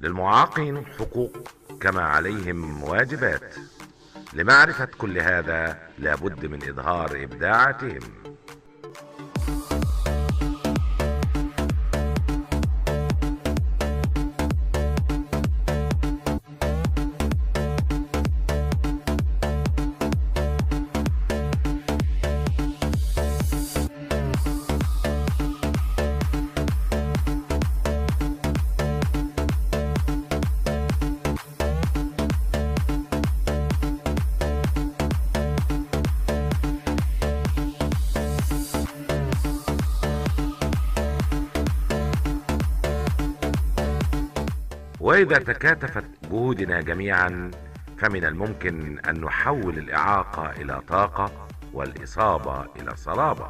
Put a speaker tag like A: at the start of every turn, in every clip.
A: للمعاقين حقوق كما عليهم واجبات. لمعرفة كل هذا لابد من إظهار إبداعاتهم. وإذا تكاتفت جهودنا جميعا فمن الممكن أن نحول الإعاقة إلى طاقة والإصابة إلى صلابة.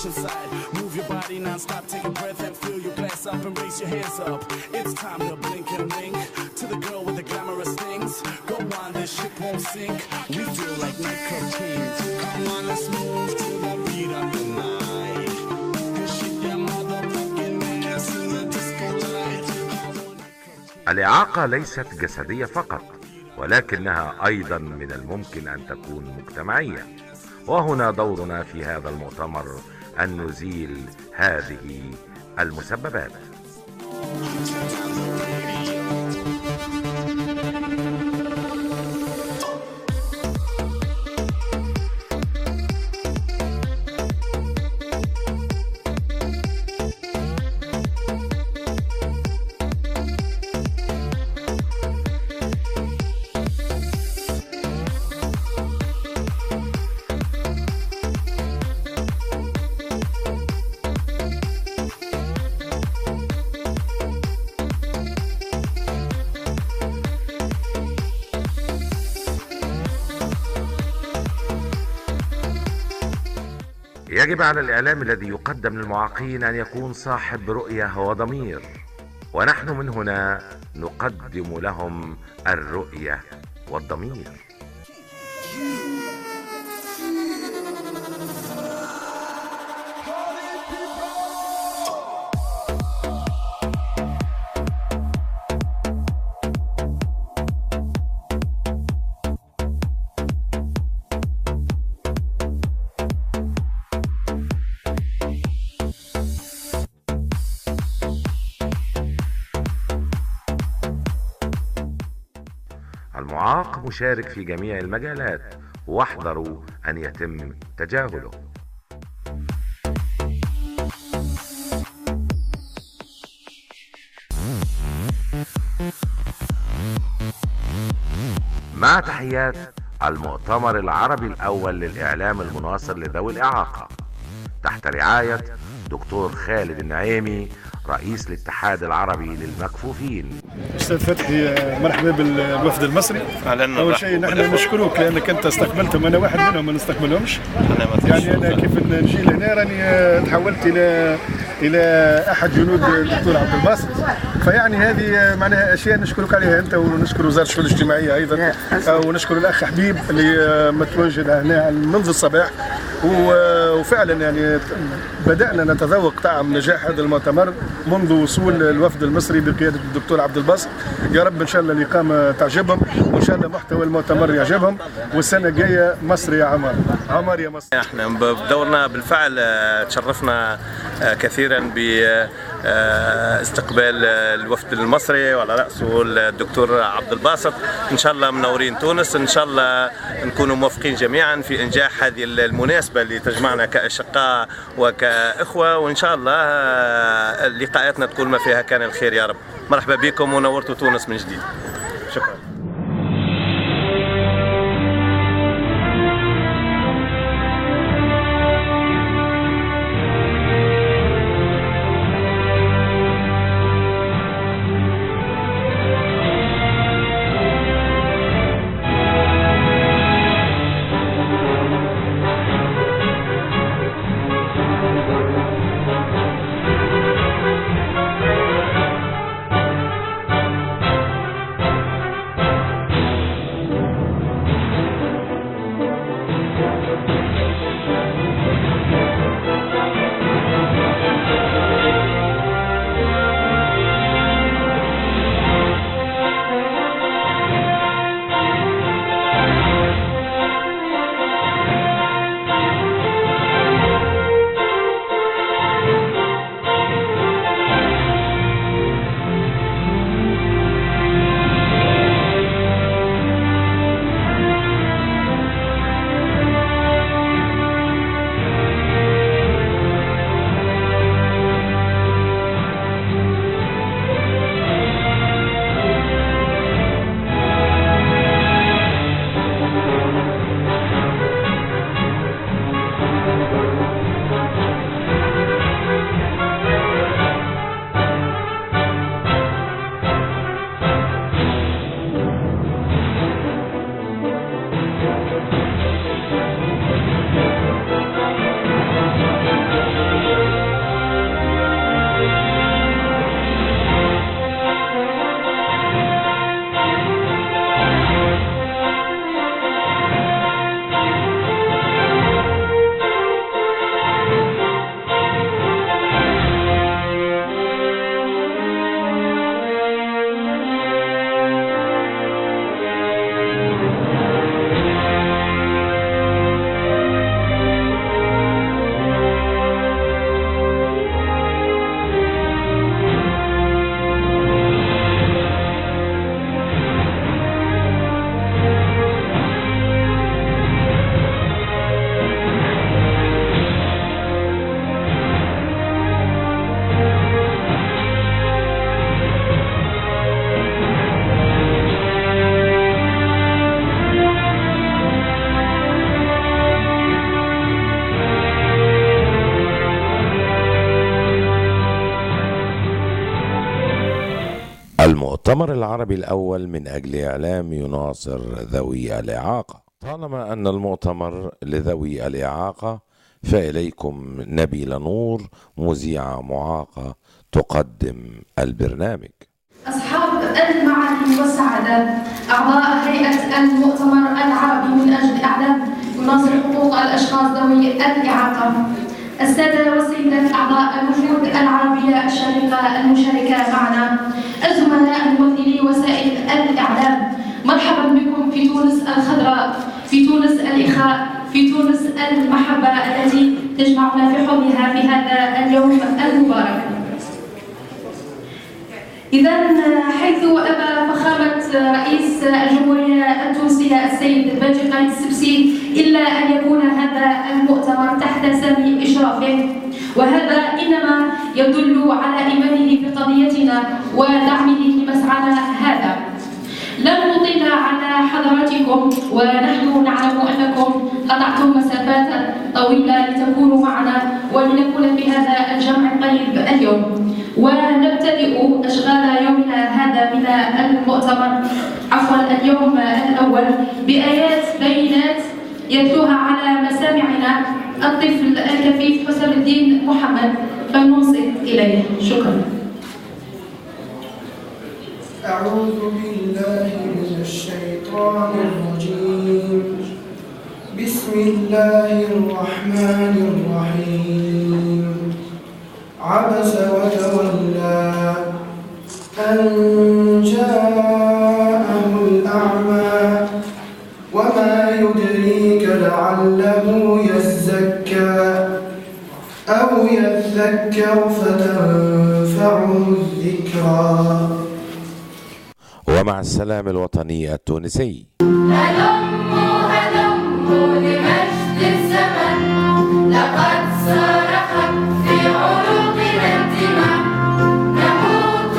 B: Inside. Move your body non-stop, take a breath and fill your glass up and raise your hands up. It's time to blink and link to the girl with the glamorous things. Go on, this ship won't sink. We feel like nightclub kings. Come on, let's move to the beat of the night and shake your motherfucking ass in the disco light.
A: الإعاقة ليست جسدية فقط، ولكنها أيضا من الممكن أن تكون مجتمعية، وهنا دورنا في هذا المؤتمر أن نزيل هذه المسببات. يجب على الإعلام الذي يقدم للمعاقين أن يكون صاحب رؤية وضمير، ونحن من هنا نقدم لهم الرؤية والضمير. المعاق مشارك في جميع المجالات، واحذروا أن يتم تجاهله. مع تحيات المؤتمر العربي الأول للإعلام المناصر لذوي الإعاقة تحت رعاية دكتور خالد النعيمي رئيس الاتحاد العربي للمكفوفين.
C: أستاذ فتحي، مرحبا بالوفد المصري. أول شيء نحن نشكروك لأنك أنت استقبلتهم، أنا واحد منهم ما نستقبلهمش. يعني أنا كيف نجي لهنا راني تحولت إلى أحد جنود الدكتور عبد الباسط، فيعني هذه معناها أشياء نشكرك عليها أنت، ونشكر وزارة الشؤون الاجتماعية أيضا، ونشكر الأخ حبيب اللي متواجد هنا منذ الصباح، وفعلا يعني بدأنا نتذوق طعم نجاح هذا المؤتمر منذ وصول الوفد المصري بقيادة الدكتور عبد الباسط. يا رب إن شاء الله الإقامة تعجبهم، وإن شاء الله محتوى المؤتمر يعجبهم، والسنة الجاية مصر يا عمر، عمر يا مصر.
D: احنا بدورنا بالفعل تشرفنا كثيرا استقبال الوفد المصري وعلى رأسه الدكتور عبد الباسط. إن شاء الله منورين تونس، إن شاء الله نكونوا موفقين جميعا في إنجاح هذه المناسبة اللي تجمعنا كأشقاء وكأخوة، وإن شاء الله لقاءاتنا تكون ما فيها كان الخير يا رب. مرحبا بكم ونورتوا تونس من جديد. شكرا.
A: المؤتمر العربي الأول من أجل إعلام يناصر ذوي الإعاقة. طالما أن المؤتمر لذوي الإعاقة، فإليكم نبيلة نور مذيعة معاقة تقدم البرنامج.
E: أصحاب المعالي والسعادة، أعضاء هيئة المؤتمر العربي من أجل إعلام يناصر حقوق الأشخاص ذوي الإعاقة، السادة والسيدات أعضاء الوفود العربية الشقيقة المشاركة معنا، الزملاء ممثلي وسائل الإعلام، مرحبا بكم في تونس الخضراء، في تونس الإخاء، في تونس المحبة التي تجمعنا في حضنها في هذا اليوم المبارك. إذا حيث أبى فخامة رئيس الجمهورية التونسية السيد باجي قايد السبسي إلا أن يكون هذا المؤتمر تحت سامي إشرافه، وهذا إنما يدل على إيمانه بقضيتنا ودعمه لمسعانا هذا. لن نطيل على حضراتكم، ونحن نعلم أنكم قطعتم مسافات طويلة لتكونوا معنا ولنكون في هذا الجمع الطيب اليوم، ونبتدئ أشغال يومنا هذا من المؤتمر اليوم الأول بآيات بينات يتلوها على مسامعنا الطفل الكفيف حسام الدين محمد، فلننصت إليه. شكرا.
F: أعوذ بالله من الشيطان الرجيم. بسم الله الرحمن الرحيم. عبس وتولى أن جاءه الأعمى وما يدريك لعله يزكى أو يذكر فتنفعه الذكرى.
A: ومع السلام الوطني التونسي.
G: هلموا لمجد الزمن، لقد صرخت في عروقنا الدماء، نموت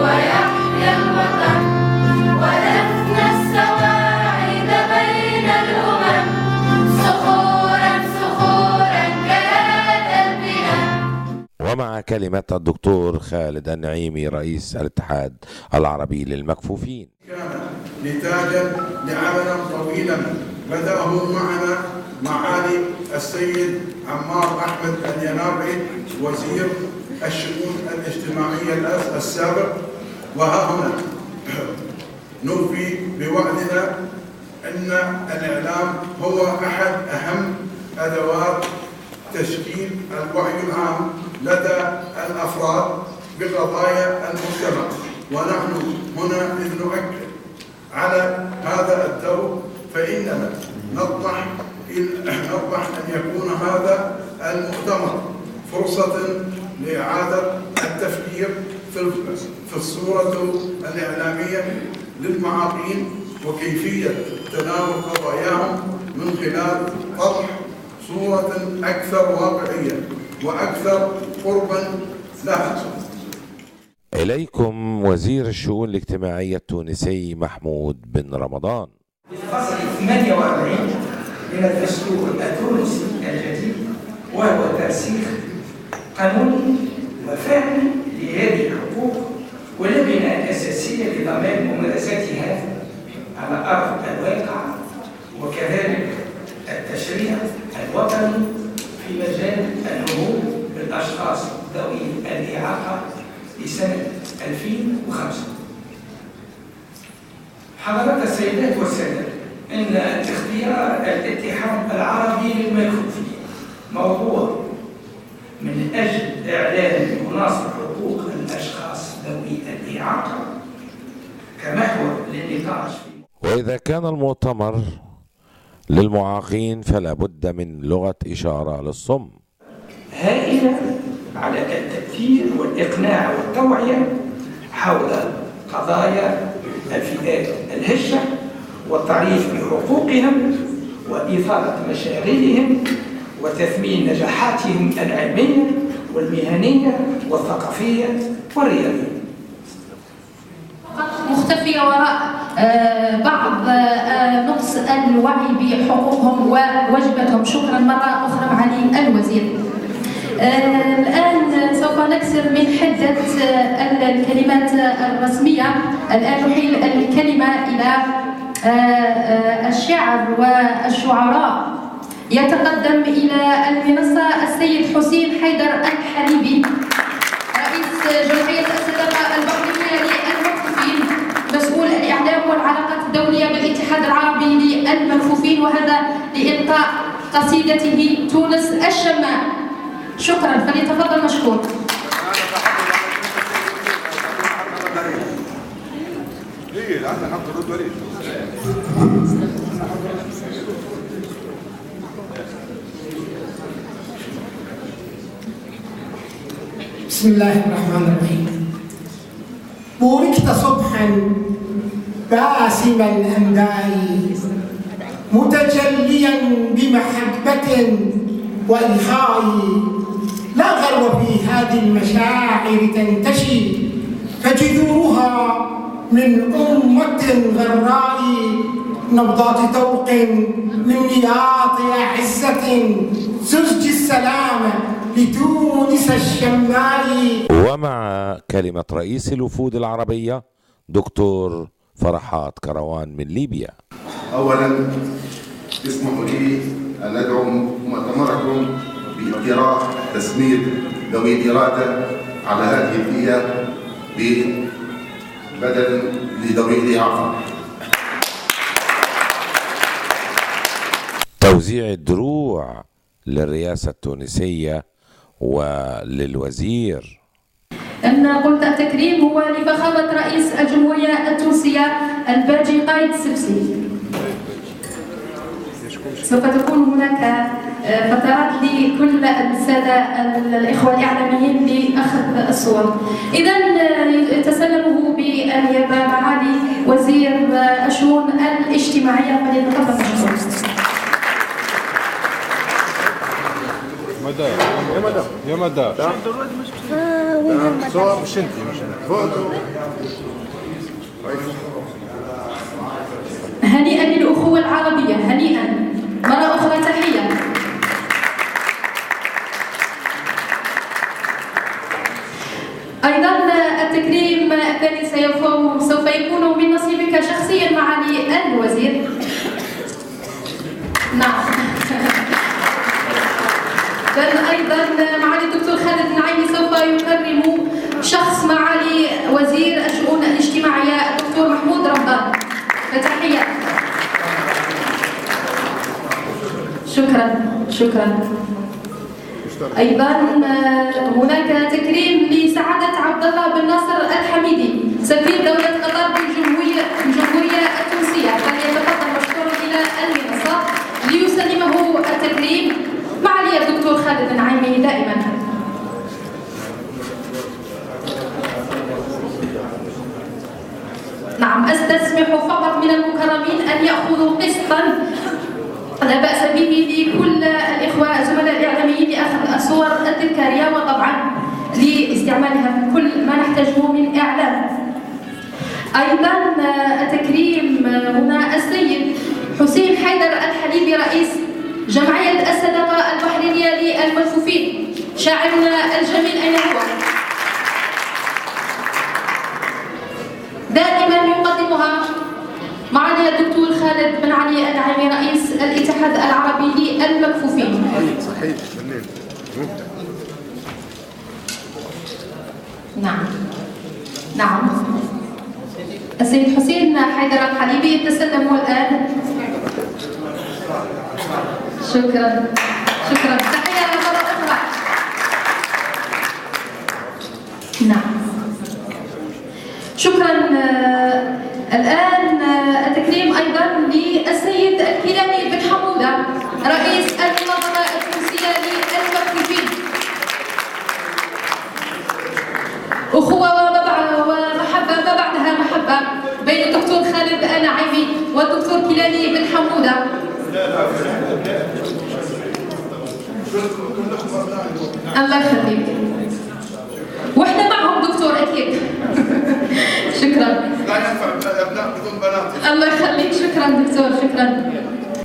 G: ويحيا الوطن، ولفنا السواعد بين الأمم، صخورا كهذا البناء.
A: ومع كلمة الدكتور خالد النعيمي رئيس الاتحاد العربي للمكفوفين.
H: كان نتاجا لعمل طويلا بدأه معنا معالي السيد عمار أحمد الينابعي وزير الشؤون الاجتماعية السابق، وها هنا نوفي بوعدنا أن الإعلام هو أحد أهم أدوات تشكيل الوعي العام لدى الأفراد بقضايا المجتمع، ونحن هنا نؤكد على هذا الدور، فإننا نطمح أن يكون هذا المؤتمر فرصة لإعادة التفكير في الصورة الإعلامية للمعاقين وكيفية تناول قضاياهم من خلال طرح صورة أكثر واقعية وأكثر قربا لها.
A: إليكم وزير الشؤون الاجتماعية التونسي محمود بن رمضان.
I: فصل 48 من الدستور التونسي الجديد، وهو ترسيخ قانوني وفعلي لهذه الحقوق واللبنة الأساسية لضمان ممارستها على أرض الواقع، وكذلك التشريع الوطني في مجال النمو بالأشخاص ذوي الإعاقة لسنة 2005. حضرات السيدات والسادة، إن اختيار الاتحاد العربي للمكفوفين موضوع من أجل إعلان مناصر حقوق الأشخاص ذوي الإعاقة كمحور للنقاش.
A: وإذا كان المؤتمر للمعاقين فلا بد من لغة إشارة للصم
I: هائلة على التأثير والإقناع والتوعية حول قضايا الفئات الهشة والتعريف بحقوقهم وإثارة مشاغلهم وتثمين نجاحاتهم العلمية والمهنية والثقافية والرياضية.
E: مختفية وراء بعض نقص الوعي بحقوقهم وواجباتهم. شكرا مرة أخرى معالي الوزير. الآن سوف نكسر من حدة الكلمات الرسمية. الآن نحيل الكلمة إلى الشاعر والشعراء. يتقدم إلى المنصة السيد حسين حيدر الحليبي رئيس جمعية الصداقة البحرية للمكفوفين، مسؤول الإعلام والعلاقات الدولية بالاتحاد العربي للمكفوفين، وهذا لإلقاء قصيدته تونس الشماء. شكرا، فليتفضل مشكور.
F: بسم الله الرحمن الرحيم. بوركت صبحا باسم الأنباء متجليا بمحبة وإخاء، لا غرو في هذه المشاعر تنتشي، فجذورها من أمة غراء، نبضات طوق من نياط أعزة، زج السلام لتونس الشماء.
A: ومع كلمة رئيس الوفود العربية دكتور فرحات كروان من ليبيا.
J: أولا اسمحوا لي أن أدعو مؤتمركم باقتراح تسمية ذوي الإرادة على هذه الفئة بدلا لذوي الإعاقة.
A: توزيع الدروع للرئاسة التونسية وللوزير.
E: أن قلت التكريم هو لفخامة رئيس الجمهورية التونسية الباجي قايد السبسي. سوف تكون هناك فترات لكل السادة الإخوة الإعلاميين لأخذ الصور. إذا تسلمه بالنيابة معالي وزير الشؤون الاجتماعية، فليتفضل مشكورا.
K: مدى يا مدى صور مش انت
E: هنيئا للأخوة العربية، هنيئا مرة أخرى تحية. أيضا التكريم الثاني سوف يكون من نصيبك شخصيا معالي الوزير. نعم. بل أيضا معالي الدكتور خالد النعيمي سوف يكرم شخص معالي وزير الشؤون الاجتماعية الدكتور محمود رمضان، فتحية. شكرا. أيضا هناك تكريم لسعادة عبد الله بن ناصر الحميدي سفير دولة قطر بالجمهورية التونسية، فليتفضل مشكورا إلى المنصة ليسلمه التكريم معالي الدكتور خالد النعيمي دائما. نعم، أستسمح فقط من المكرمين أن يأخذوا قسطا لا بأس به لكل الإخوة زملاء الإعلاميين لأخذ الصور التذكارية، وطبعا لاستعمالها في كل ما نحتاجه من إعلام. أيضا التكريم هنا السيد حسين حيدر الحليبي رئيس جمعية الصدقة البحرينية للمكفوفين، شاعرنا الجميل أين هو؟ دائما يقدمها معنا الدكتور خالد بن علي النعيمي رئيس الاتحاد العربي للمكفوفين.
K: صحيح.
E: نعم. السيد حسين حيدر الحليبي يتسلم الآن. شكرا. تحية مرة أخرى. نعم. شكرا. الآن التكريم أيضا للسيد الكيلاني بن حمودة رئيس المنظمة التونسية للمكفوفين. أخوة ومحبة ما بعدها محبة بين الدكتور خالد النعيمي والدكتور كيلاني بن حمودة. الله يخليك. واحنا معهم دكتور اكيد. شكرا.
H: لا ينفع ابناء بدون بنات.
E: الله يخليك. شكرا دكتور.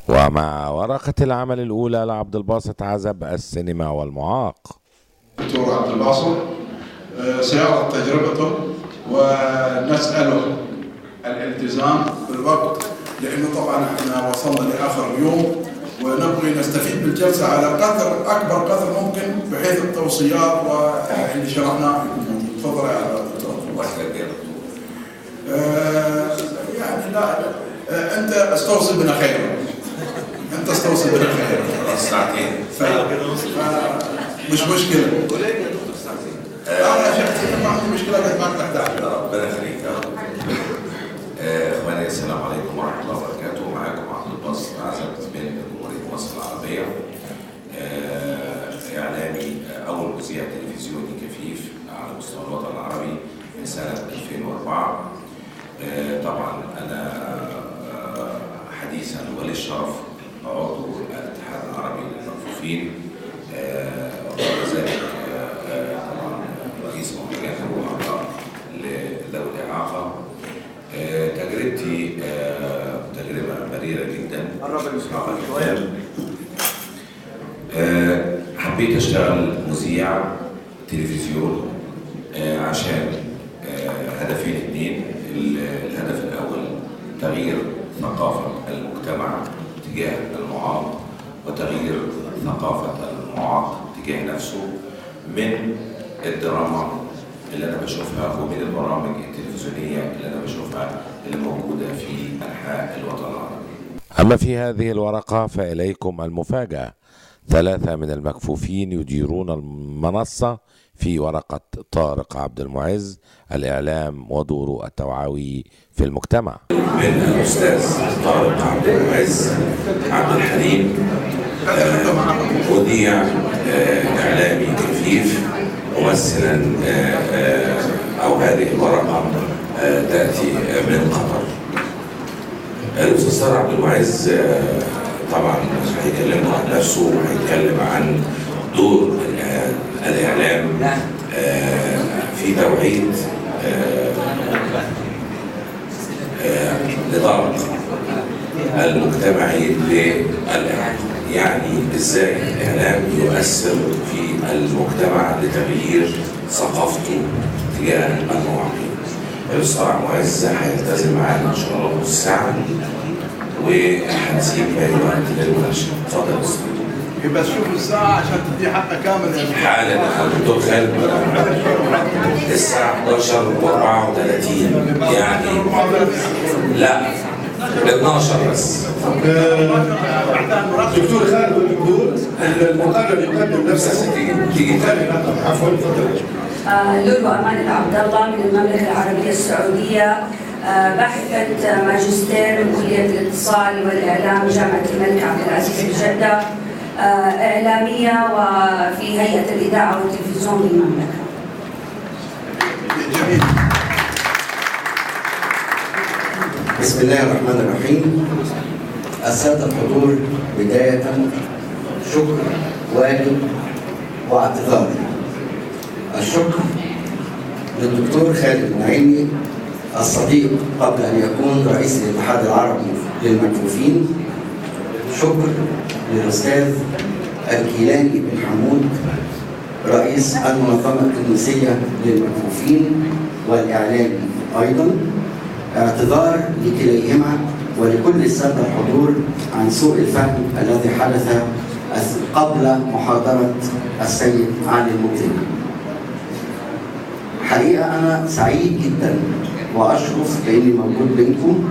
A: ومع ورقة العمل الأولى لعبد الباسط عزب، السينما والمعاق.
H: دكتور عبد الباسط سيعرض تجربته ونسأله الالتزام بالوقت، لأنه طبعا احنا وصلنا لآخر اليوم ونبغي نستفيد بالجلسة على أكبر قدر ممكن، بحيث التوصيات واللي شرحناه يكون موجود. تفضل يا دكتور. الله يخليك. يعني لا أنت استوصي بنا خير.
J: ساعتين.
H: مش مشكلة. أنا شخصيا ما عندي مشكلة بس ما تحتاج.
J: ربنا يخليك يا رب. إخواني السلام عليكم ورحمة الله وبركاته. معاكم عبد الباسط عزب من جمهورية مصر العربية، إعلامي أول مذيع تلفزيوني كفيف على مستوى الوطن العربي من سنة 2004. طبعا أنا حديثا وللشرف عضو الاتحاد العربي للمكفوفين، وكذلك طبعا رئيس مهرجان الوعظة لذوي الإعاقة. تجربتي تجربة مريرة جدا. حبيت أشتغل مذيع تلفزيون عشان هدفين اثنين. الهدف الأول تغيير ثقافة المجتمع تجاه المعاق، وتغيير ثقافة المعاق تجاه نفسه من الدراما اللي أنا بشوفها ومن البرامج التلفزيونية اللي أنا بشوفها اللي موجودة في أنحاء الوطن العربي.
A: أما في هذه الورقة فإليكم المفاجأة. 3 من المكفوفين يديرون المنصة في ورقة طارق عبد المعز، الإعلام ودوره التوعوي في المجتمع.
J: من الأستاذ طارق عبد المعز عبد الحليم، مذيع إعلامي كفيف ممثلا أو هذه الورقة تأتي من قطر. الأستاذ طارق عبد المعز طبعا هيكلمنا عن نفسه وهيتكلم عن دور الإعلام في توعية نضال المجتمعي للإعلام، يعني ازاي الإعلام يؤثر في المجتمع لتغيير ثقافته تجاه المواطنين. الأستاذ عبد المعز هيلتزم معانا إن شاء الله نص ساعة وهنسيب باقي الوقت للمناقشة. اتفضل يا أستاذ.
H: يبقى شوف الساعة عشان تدي حقها كامل.
J: حالا يا دكتور خالد، الساعة 11:34 يعني لا 12 بس.
C: دكتور خالد والجمهور المقرر يقدم نفسه.
J: تيجي تاني.
C: عفوا تفضل.
L: لولو أمان العبد الله من المملكة العربية السعودية، باحثة ماجستير من كلية الاتصال والإعلام جامعة الملك عبد العزيز بجدة، إعلامية وفي هيئة الإذاعة والتلفزيون بالمملكة.
H: جميل.
M: بسم الله الرحمن الرحيم. السادة الحضور، بداية شكر واجب واعتذار. الشكر للدكتور خالد النعيمي الصديق قبل أن يكون رئيس الاتحاد العربي للمكفوفين. شكر للأستاذ الكيلاني بن حمود رئيس المنظمة التونسية للمكفوفين والإعلامي أيضا. اعتذار لكليهما ولكل السادة الحضور عن سوء الفهم الذي حدث قبل محاضرة السيد علي المبتدئ. حقيقة أنا سعيد جدا وأشرف بإني موجود بينكم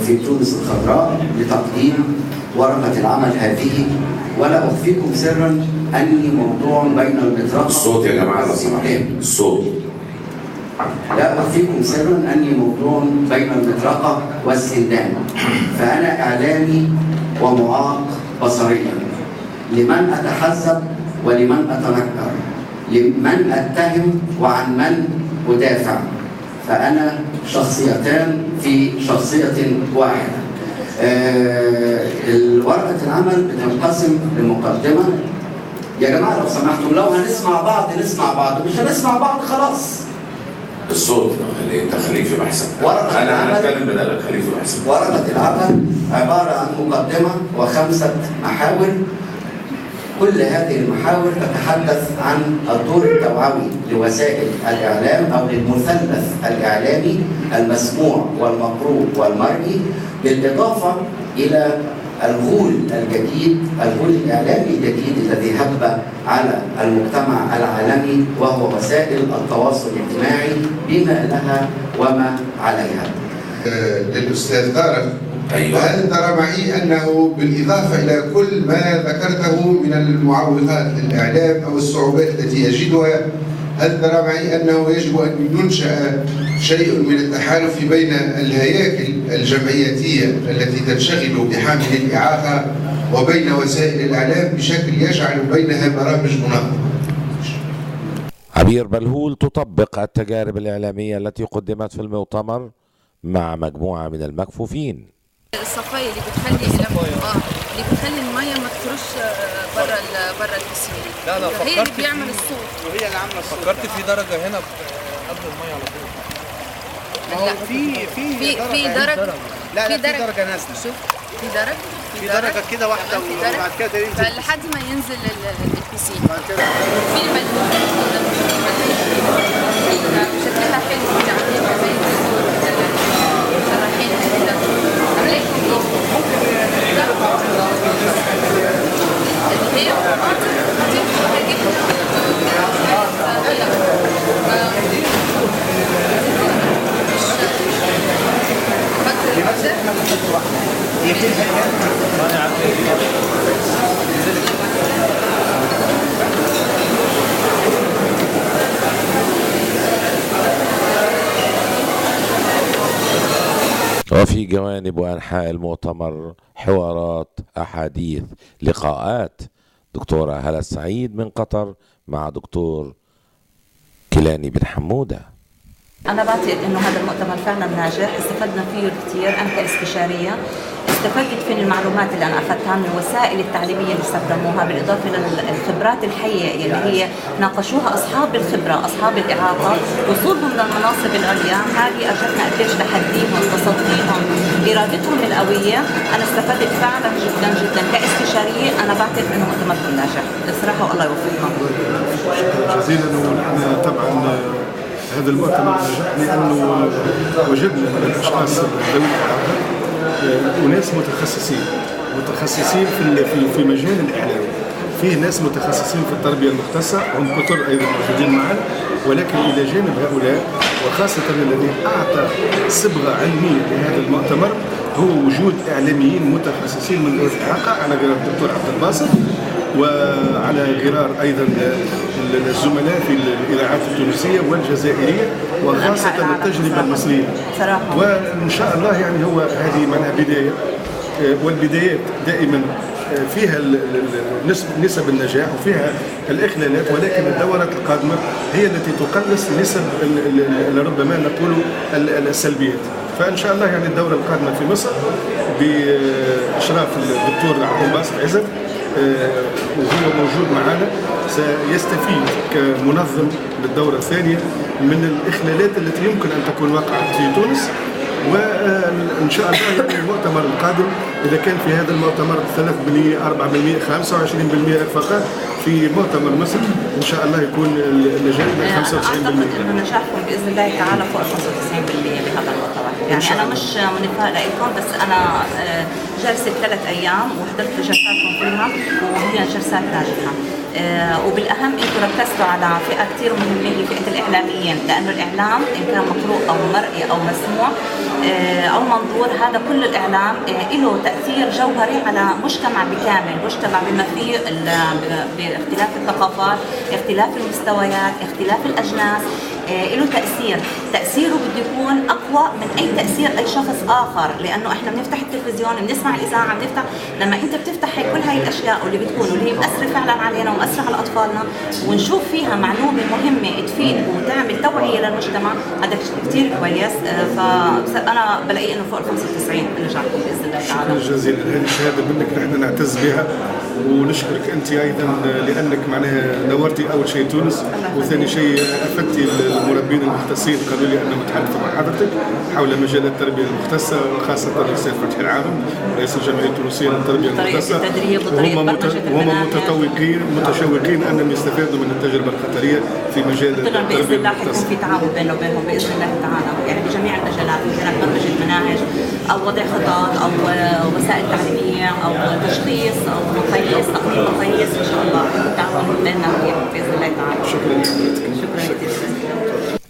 M: في تونس الخضراء لتقديم ورقة العمل هذه، ولا أخفيكم سرا أني موضوع بين المطرقة.
J: الصوت يا جماعة لو سمحتوا، الصوت.
M: لا أخفيكم سرا أني موضوع بين المطرقة والسندان، فأنا إعلامي ومعاق بصريا، لمن أتحزب ولمن أتنكر، لمن أتهم وعن من أدافع، فأنا شخصيتان في شخصية واحدة. ورقة العمل بتنقسم لمقدمة. يا جماعة لو سمحتم، لو هنسمع بعض نسمع بعض، مش هنسمع بعض خلاص.
J: الصوت اللي انت خليك في بحثك. انا هتكلم بدلك، خليك في بحثك.
M: ورقة العمل عبارة عن مقدمة و5 محاور. كل هذه المحاور تتحدث عن الدور التوعوي لوسائل الإعلام أو للمثلث الإعلامي المسموع والمقروء والمرئي، بالإضافة إلى الغول الجديد، الغول الإعلامي الجديد الذي هب على المجتمع العالمي، وهو وسائل التواصل الاجتماعي بما لها وما عليها.
N: للأستاذ طارق،
J: أيوة.
N: وهل ترى معي أنه بالإضافة إلى كل ما ذكرته من المعوقات للإعلام أو الصعوبات التي يجدها، هل ترى معي أنه يجب أن ينشأ شيء من التحالف بين الهياكل الجمعياتية التي تنشغل بحامل الإعاقة وبين وسائل الإعلام بشكل يجعل بينها برامج منظمة؟
A: عبير بلهول تطبق التجارب الإعلامية التي قدمت في المؤتمر مع مجموعة من المكفوفين.
O: الصفاية اللي بتخلي اللي بتخلي المية ما تخرجش برا البسين.
P: لا
O: هي اللي بيعمل الصوت،
P: وهي اللي عامله الصوت. فكرت في درجة هنا قبل المية على طول.
O: لا في درجة.
P: لا في درجة نازلة.
O: شوف في درجة
P: كده واحدة وبعد كده ينزل
O: لحد ما ينزل البسين. في ملموس شكلها حلو كده، عاملينها زي شراحين كده. هي
A: وفي جوانب وأنحاء المؤتمر حوارات، أحاديث، لقاءات. دكتورة هلا السعيد من قطر مع دكتور كيلاني بن حمودة.
Q: أنا بعتقد إنه هذا المؤتمر فعلا ناجح، استفدنا فيه كثير. أنا كاستشارية استفدت في المعلومات اللي أنا أخذتها من الوسائل التعليمية اللي استخدموها، بالإضافة للخبرات الحية اللي هي ناقشوها أصحاب الخبرة، أصحاب الإعاقة، وصولهم للمناصب العليا. هذه أجتنا قديش تحديهم، تصديهم، إرادتهم القوية. أنا استفدت فعلا جدا جدا كاستشارية. أنا بعتقد إنه مؤتمر ناجح الصراحة، والله يوفقهم.
C: جزيلا. ونحن طبعا هذا المؤتمر نجح لأنه وجدنا من الأشخاص ذوي الإعاقة وناس متخصصين في مجال الإعلام. فيه ناس متخصصين في التربية المختصة، هم كثر أيضا موجودين معنا، ولكن إلى جانب هؤلاء وخاصة الذي أعطى صبغة علمية لهذا المؤتمر هو وجود إعلاميين متخصصين من ذوي الإعاقة على غرار الدكتور عبد الباسط، وعلى غرار أيضا الزملاء في الإذاعات التونسية والجزائرية، وخاصة التجربة المصرية. وإن شاء الله يعني هو هذه منها بداية، والبدايات دائما فيها نسب النجاح وفيها الإخلالات، ولكن الدورات القادمة هي التي تقلص نسب ربما نقول السلبيات. فإن شاء الله يعني الدورة القادمة في مصر بإشراف الدكتور عبد الباسط عزت وهو موجود معنا سيستفيد كمنظم للدورة الثانية من الإخلالات التي يمكن أن تكون وقعت في تونس. وإن شاء الله يعني المؤتمر القادم إذا كان في هذا المؤتمر 3%، 4%، 25% فقط، في مؤتمر مصر إن شاء الله يكون النجاح 95%.
Q: أعتقد إنه نجاحكم بإذن الله تعالى فوق 95% بهذا المؤتمر. يعني أنا مش منفاة لكم، بس أنا جلسة 3 أيام وحضرت جلساتكم كلها وهي جلسات ناجحة. وبالأهم أنتم ركزتوا على فئة كثير مهمة هي فئة الإعلاميين، لأنه الإعلام إن كان مقروء أو مرئي أو مسموع أو منظور، هذا كل الإعلام له تأثير جوهري على مجتمع بكامل، مجتمع بما فيه باختلاف الثقافات، اختلاف المستويات، اختلاف الأجناس، له تأثيره بده يكون أقوى من أي تأثير أي شخص آخر، لأنه إحنا بنفتح التلفزيون، بنسمع الإذاعة، لما أنت بتفتح كل هاي الأشياء واللي بتكون واللي هي مأثرة فعلا علينا ومأثرة على أطفالنا، ونشوف فيها معلومة مهمة تفيد وتعمل توعية للمجتمع، هذا كثير كويس. فأنا بلاقي إنه فوق 95 نجاحكم بإذن الله تعالى.
C: شكرا جزيلا. هذه الشهادة منك نحن نعتز بها، ونشكرك أنت أيضا لأنك معناها نورتي أول شيء تونس، وثاني شيء أفدتي المربين المختصين قالوا لي أنهم تحدثوا مع حضرتك حول مجال التربية المختصة، وخاصة الأستاذ فتحي العالم رئيس الجمعية التونسية للتربية المختصة، وهم متشوقين أنهم يستفادوا من التجربة القطرية في مجال التربية
Q: بإذن الله حيكون في تعاون بيننا وبينهم بإذن الله تعالى، يعني بجميع المجالات، إن كانت برمجة مناهج أو وضع خطط أو وسائل تعليمية أو تشخيص أو مقاييس، تقييم مقاييس، إن شاء الله التعاون بيننا وبينهم بإذن الله تعالى. شكرا كثير.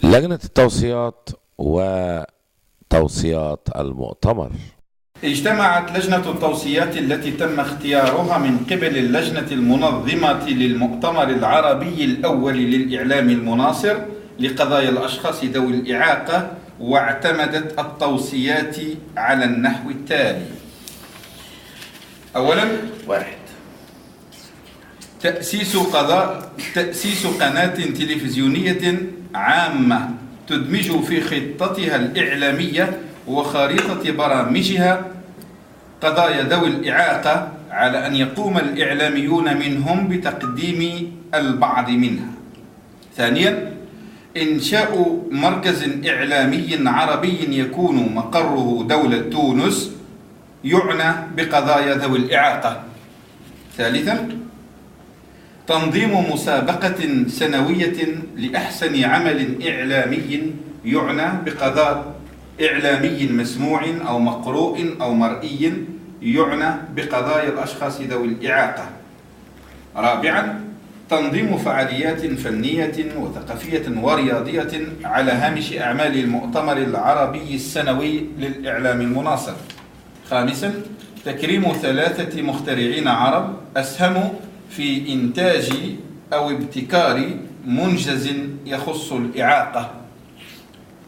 A: لجنة التوصيات وتوصيات المؤتمر.
R: اجتمعت لجنة التوصيات التي تم اختيارها من قبل اللجنة المنظمة للمؤتمر العربي الأول للإعلام المناصر لقضايا الأشخاص ذوي الإعاقة، واعتمدت التوصيات على النحو التالي: أولاً، 1. تأسيس قناة تلفزيونية عامة تدمج في خطتها الإعلامية وخريطة برامجها قضايا ذوي الإعاقة، على أن يقوم الإعلاميون منهم بتقديم البعض منها. ثانياً، إنشاء مركز إعلامي عربي يكون مقره دولة تونس يعنى بقضايا ذوي الإعاقة. ثالثاً، تنظيم مسابقة سنوية لأحسن عمل إعلامي يعنى بقضايا إعلامي مسموع أو مقروء أو مرئي يعنى بقضايا الأشخاص ذوي الإعاقة. رابعاً، تنظيم فعاليات فنية وثقافية ورياضية على هامش أعمال المؤتمر العربي السنوي للإعلام المناصر. خامساً، تكريم 3 مخترعين عرب أسهموا في إنتاج أو ابتكار منجز يخص الإعاقة.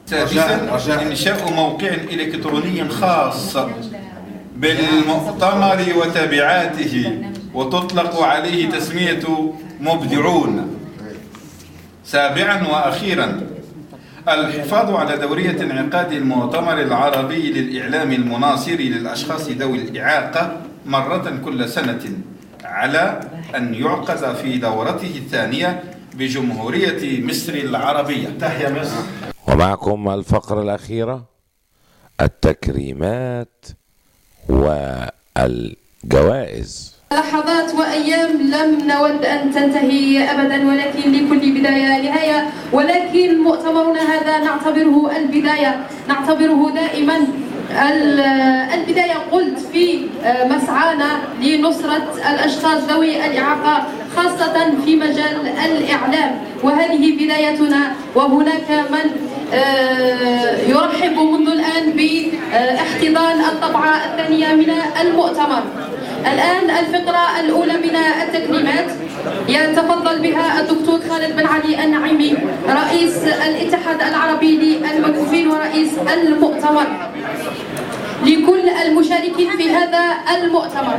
R: سادسا إنشاء موقع إلكتروني خاص بالمؤتمر وتبعاته وتطلق عليه تسمية مبدعون. سابعا وأخيرا الحفاظ على دورية انعقاد المؤتمر العربي للإعلام المناصر للأشخاص ذوي الإعاقة مرة كل سنة، على أن يعقد في دورته الثانية بجمهورية مصر العربية. تحيا مصر.
A: ومعكم الفقرة الأخيرة، التكريمات والجوائز.
E: لحظات وأيام لم نود أن تنتهي أبدا، ولكن لكل بداية نهاية، ولكن مؤتمرنا هذا نعتبره البداية، نعتبره دائما البداية. قلت في مسعانا لنصرة الأشخاص ذوي الإعاقة خاصة في مجال الإعلام، وهذه بدايتنا. وهناك من يرحب منذ الآن باحتضان الطبعة الثانية من المؤتمر. الآن الفقرة الأولى من التكريمات يتفضل بها الدكتور خالد بن علي النعيمي رئيس الاتحاد العربي للمكفوفين ورئيس المؤتمر لكل المشاركين في هذا المؤتمر.